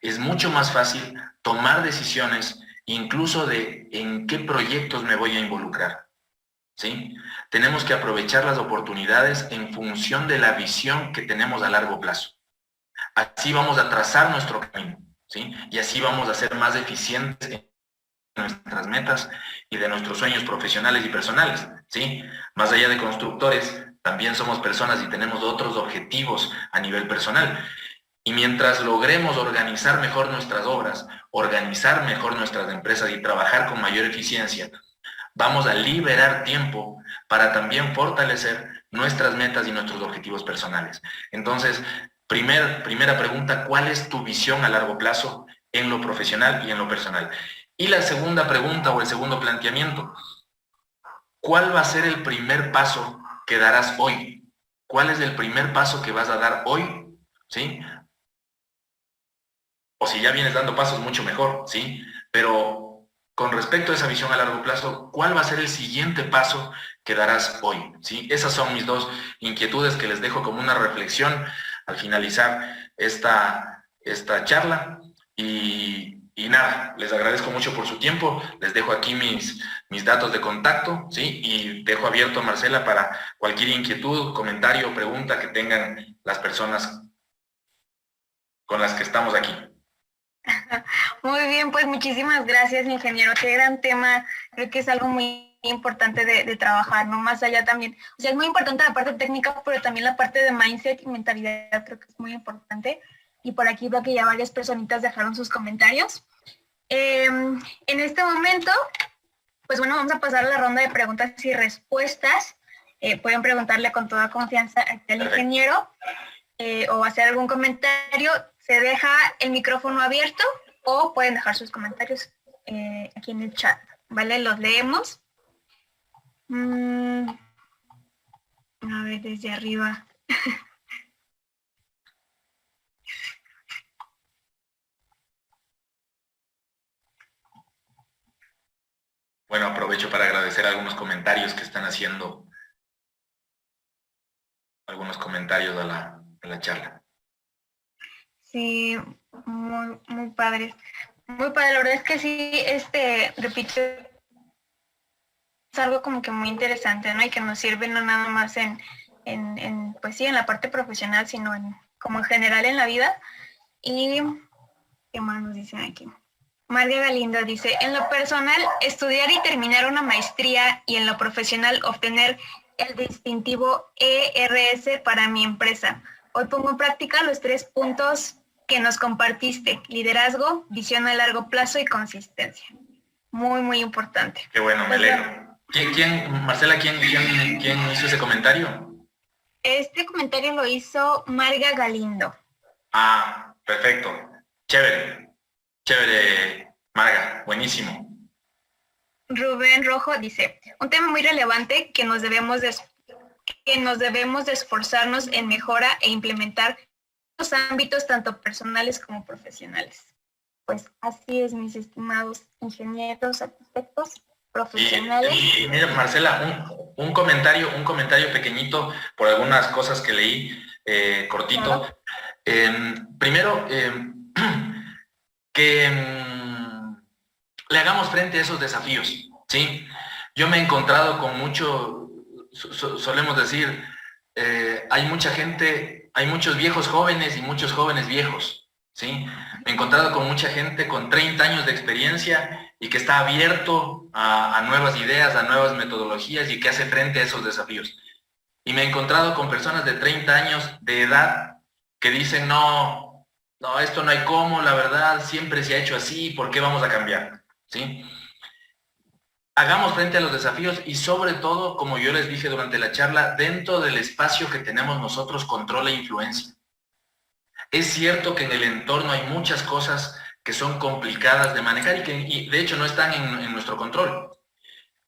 es mucho más fácil tomar decisiones, incluso de en qué proyectos me voy a involucrar, ¿sí? Tenemos que aprovechar las oportunidades en función de la visión que tenemos a largo plazo. Así vamos a trazar nuestro camino, ¿sí? Y así vamos a ser más eficientes en nuestras metas y de nuestros sueños profesionales y personales, ¿sí? Más allá de constructores, también somos personas y tenemos otros objetivos a nivel personal. Y mientras logremos organizar mejor nuestras obras, organizar mejor nuestras empresas y trabajar con mayor eficiencia, vamos a liberar tiempo para también fortalecer nuestras metas y nuestros objetivos personales. Entonces, primera pregunta, ¿cuál es tu visión a largo plazo en lo profesional y en lo personal? Y la segunda pregunta o el segundo planteamiento, ¿cuál va a ser el primer paso que darás hoy? ¿Cuál es el primer paso que vas a dar hoy? ¿Sí? O si ya vienes dando pasos, mucho mejor, ¿sí? Pero con respecto a esa visión a largo plazo, ¿cuál va a ser el siguiente paso que darás hoy? ¿Sí? Esas son mis dos inquietudes que les dejo como una reflexión al finalizar esta charla. Y nada, les agradezco mucho por su tiempo, les dejo aquí mis datos de contacto, ¿sí? Y dejo abierto a Marcela para cualquier inquietud, comentario o pregunta que tengan las personas con las que estamos aquí. Muy bien, pues muchísimas gracias, ingeniero. Qué gran tema. Creo que es algo muy importante de trabajar, ¿no? Más allá también. O sea, es muy importante la parte técnica, pero también la parte de mindset y mentalidad creo que es muy importante. Y por aquí veo que ya varias personitas dejaron sus comentarios. En este momento, pues bueno, vamos a pasar a la ronda de preguntas y respuestas. Pueden preguntarle con toda confianza al ingeniero o hacer algún comentario. Se deja el micrófono abierto o pueden dejar sus comentarios aquí en el chat, ¿vale? Los leemos. A ver, desde arriba. Bueno, aprovecho para agradecer algunos comentarios que están haciendo, algunos comentarios a la charla. Sí, muy padres. Muy padre, la verdad es que sí, repito, es algo como que muy interesante, ¿no? Y que nos sirve no nada más pues sí, en la parte profesional, sino como en general en la vida. Y, ¿qué más nos dicen aquí? María Galindo dice, en lo personal, estudiar y terminar una maestría y en lo profesional obtener el distintivo ERS para mi empresa. Hoy pongo en práctica los 3 puntos que nos compartiste, liderazgo, visión a largo plazo y consistencia. Muy importante. Qué bueno, me alegro. Marcela, ¿quién hizo ese comentario? Este comentario lo hizo Marga Galindo. Ah, perfecto. Chévere, Marga, buenísimo. Rubén Rojo dice, un tema muy relevante que nos debemos de esforzarnos en mejora e implementar los ámbitos tanto personales como profesionales. Pues así es, mis estimados ingenieros, arquitectos, profesionales. Y mira, Marcela, un comentario pequeñito por algunas cosas que leí, cortito. Claro. Primero, que le hagamos frente a esos desafíos, ¿sí? Yo me he encontrado con mucho, solemos decir, hay mucha gente, hay muchos viejos jóvenes y muchos jóvenes viejos, ¿sí? Me he encontrado con mucha gente con 30 años de experiencia y que está abierto a nuevas ideas, a nuevas metodologías y que hace frente a esos desafíos. Y me he encontrado con personas de 30 años de edad que dicen, no, esto no hay cómo, la verdad, siempre se ha hecho así, ¿por qué vamos a cambiar? ¿Sí? Hagamos frente a los desafíos y sobre todo, como yo les dije durante la charla, dentro del espacio que tenemos nosotros, control e influencia. Es cierto que en el entorno hay muchas cosas que son complicadas de manejar y de hecho no están en nuestro control.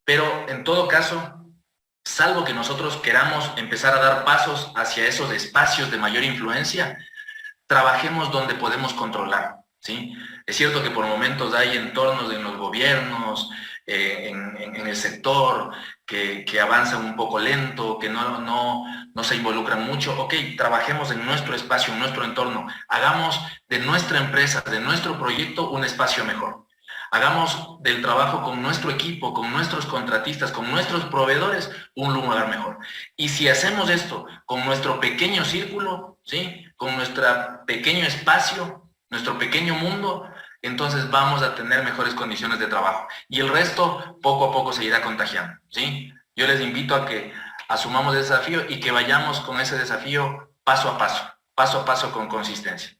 Pero en todo caso, salvo que nosotros queramos empezar a dar pasos hacia esos espacios de mayor influencia, trabajemos donde podemos controlar, ¿sí? Es cierto que por momentos hay entornos en los gobiernos, en el sector, que avanzan un poco lento, que no se involucran mucho. Ok, trabajemos en nuestro espacio, en nuestro entorno. Hagamos de nuestra empresa, de nuestro proyecto, un espacio mejor. Hagamos del trabajo con nuestro equipo, con nuestros contratistas, con nuestros proveedores, un lugar mejor. Y si hacemos esto con nuestro pequeño círculo, ¿sí? Con nuestro pequeño espacio, nuestro pequeño mundo, entonces vamos a tener mejores condiciones de trabajo. Y el resto, poco a poco, se irá contagiando, ¿sí? Yo les invito a que asumamos el desafío y que vayamos con ese desafío paso a paso con consistencia.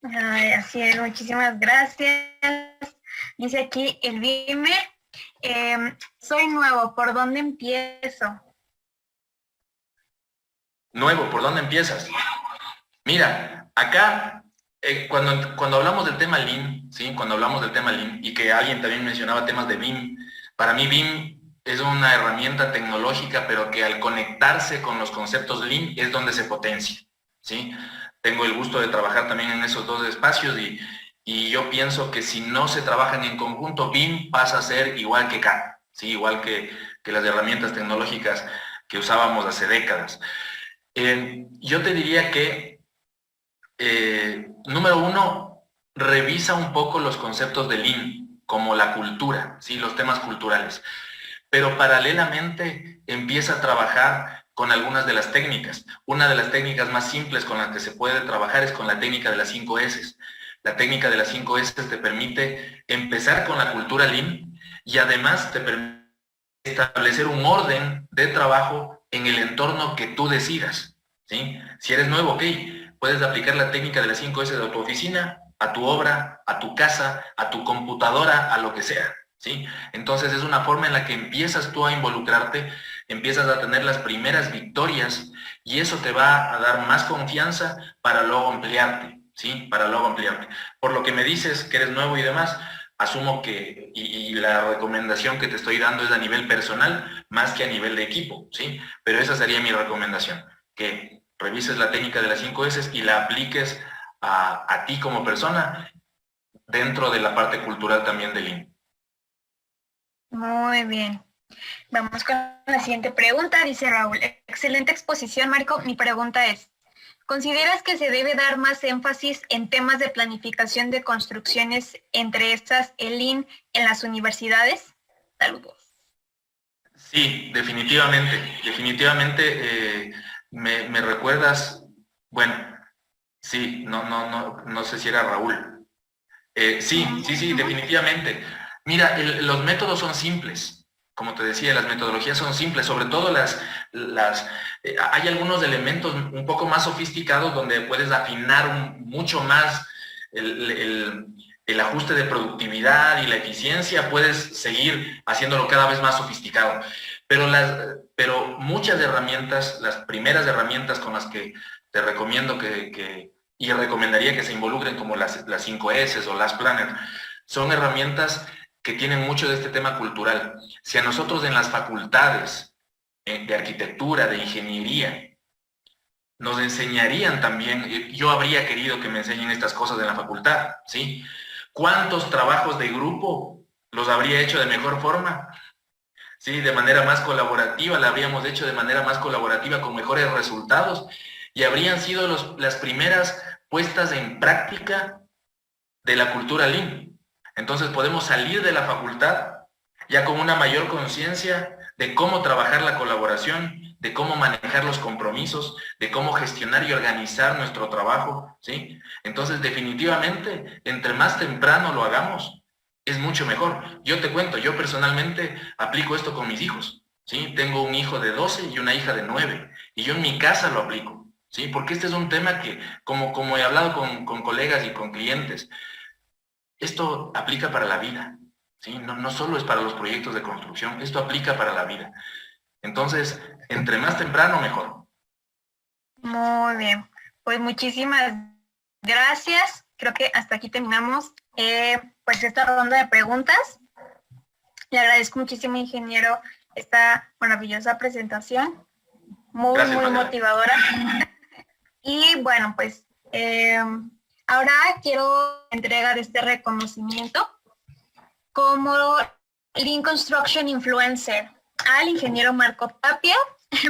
Ay, así es, muchísimas gracias. Dice aquí el Vimer, soy nuevo, ¿por dónde empiezo? Nuevo, ¿por dónde empiezas? Mira, acá, cuando hablamos del tema Lean, ¿sí? Cuando hablamos del tema Lean, y que alguien también mencionaba temas de BIM, para mí BIM es una herramienta tecnológica, pero que al conectarse con los conceptos Lean es donde se potencia, ¿sí? Tengo el gusto de trabajar también en esos dos espacios y yo pienso que si no se trabajan en conjunto, BIM pasa a ser igual que CAD, ¿sí? Igual que las herramientas tecnológicas que usábamos hace décadas. Yo te diría que, número uno, revisa un poco los conceptos de Lean, como la cultura, ¿sí? Los temas culturales. Pero paralelamente empieza a trabajar con algunas de las técnicas. Una de las técnicas más simples con las que se puede trabajar es con la técnica de las 5 S. La técnica de las 5 S te permite empezar con la cultura Lean y además te permite establecer un orden de trabajo en el entorno que tú decidas, ¿sí? Si eres nuevo, ok, puedes aplicar la técnica de las 5 S de tu oficina, a tu obra, a tu casa, a tu computadora, a lo que sea, ¿sí? Entonces es una forma en la que empiezas tú a involucrarte, empiezas a tener las primeras victorias y eso te va a dar más confianza para luego ampliarte, ¿sí? Para luego ampliarte. Por lo que me dices que eres nuevo y demás, asumo que, y la recomendación que te estoy dando es a nivel personal, más que a nivel de equipo, ¿sí? Pero esa sería mi recomendación, que revises la técnica de las 5 S y la apliques a ti como persona dentro de la parte cultural también del Lean. Muy bien. Vamos con la siguiente pregunta, dice Raúl. Excelente exposición, Marco. Mi pregunta es, ¿consideras que se debe dar más énfasis en temas de planificación de construcciones, entre estas el Lean, en las universidades? Saludos. Sí, definitivamente. Definitivamente me recuerdas, bueno, sí, no sé si era Raúl. Sí, definitivamente. Mira, los métodos son simples. Como te decía, las metodologías son simples, sobre todo hay algunos elementos un poco más sofisticados donde puedes afinar mucho más el ajuste de productividad y la eficiencia, puedes seguir haciéndolo cada vez más sofisticado. Pero muchas herramientas, las primeras herramientas con las que te recomiendo y recomendaría que se involucren, como las 5 S o las Planner, son herramientas que tienen mucho de este tema cultural. Si a nosotros en las facultades de arquitectura, de ingeniería, nos enseñarían también, yo habría querido que me enseñen estas cosas en la facultad, ¿sí? ¿Cuántos trabajos de grupo los habría hecho de mejor forma? Sí, de manera más colaborativa, la habríamos hecho de manera más colaborativa con mejores resultados y habrían sido las primeras puestas en práctica de la cultura Lean. Entonces podemos salir de la facultad ya con una mayor conciencia de cómo trabajar la colaboración, de cómo manejar los compromisos, de cómo gestionar y organizar nuestro trabajo, ¿sí? Entonces definitivamente, entre más temprano lo hagamos, es mucho mejor. Yo te cuento, yo personalmente aplico esto con mis hijos, ¿sí? Tengo un hijo de 12 y una hija de 9, y yo en mi casa lo aplico, ¿sí? Porque este es un tema que, como he hablado con colegas y con clientes, esto aplica para la vida, ¿sí? No solo es para los proyectos de construcción, esto aplica para la vida. Entonces, entre más temprano, mejor. Muy bien, pues muchísimas gracias. Creo que hasta aquí terminamos pues esta ronda de preguntas. Le agradezco muchísimo, ingeniero, esta maravillosa presentación, muy motivadora. Y bueno, pues ahora quiero entregar este reconocimiento como Lean Construction Influencer al ingeniero Marco Tapia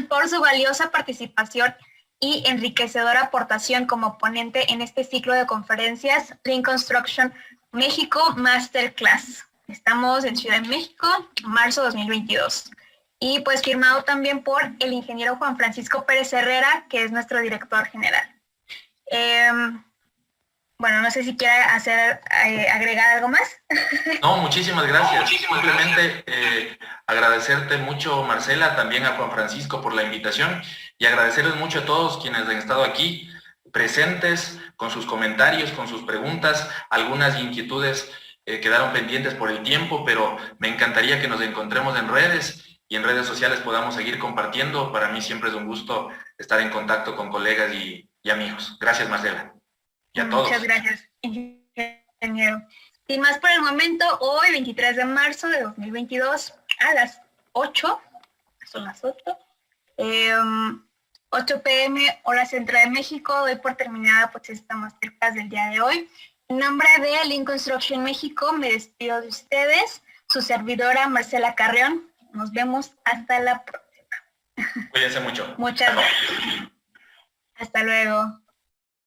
por su valiosa participación y enriquecedora aportación como ponente en este ciclo de conferencias Lean Construction México Masterclass. Estamos en Ciudad de México, marzo 2022. Y pues firmado también por el ingeniero Juan Francisco Pérez Herrera, que es nuestro director general. Bueno, no sé si quiere agregar algo más. No, muchísimas gracias. Simplemente agradecerte mucho, Marcela, también a Juan Francisco por la invitación y agradecerles mucho a todos quienes han estado aquí presentes con sus comentarios, con sus preguntas. Algunas inquietudes quedaron pendientes por el tiempo, pero me encantaría que nos encontremos en redes y en redes sociales podamos seguir compartiendo. Para mí siempre es un gusto estar en contacto con colegas y amigos. Gracias, Marcela. Y a todos. Muchas gracias, ingeniero. Sin más por el momento, hoy, 23 de marzo de 2022, a las 8, son las 8. 8 p.m. hora central de México. Doy por terminada pues esta masterclass del día de hoy. En nombre de Lean Construction México me despido de ustedes, su servidora Marcela Carrión. Nos vemos hasta la próxima. Cuídense mucho. Muchas gracias. Hasta luego.